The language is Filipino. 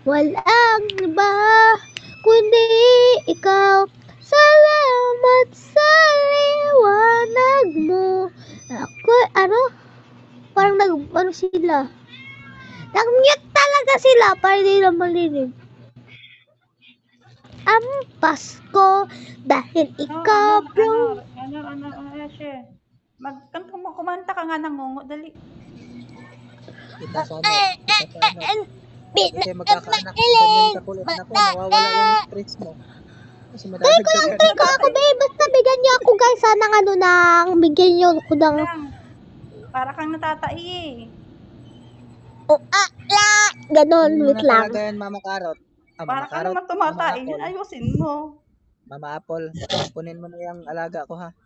Walang iba kundi ikaw. Salamat sa liwanag mo. Ako, parang ano sila. Nag-mute talaga sila para hindi na marinig. Ang Pasko dahil ikaw, bro. Siya. Kumanta ka nga ng ngungo, dali. Kita sana. Kasi magkakaanak. Ganyan kakulit na ko. Nawawala yung stress mo. Kasi madadagdagan. Try ko ako, babe. Basta bigyan niyo ako, guys. Sana bigyan niyo ako ng... Para kang natatai eh. Ganon, wait lang. Talaga yan, Mama Karot. Para ka naman tumatain, ayusin mo. Mama Apple, kunin mo na yung alaga ko ha.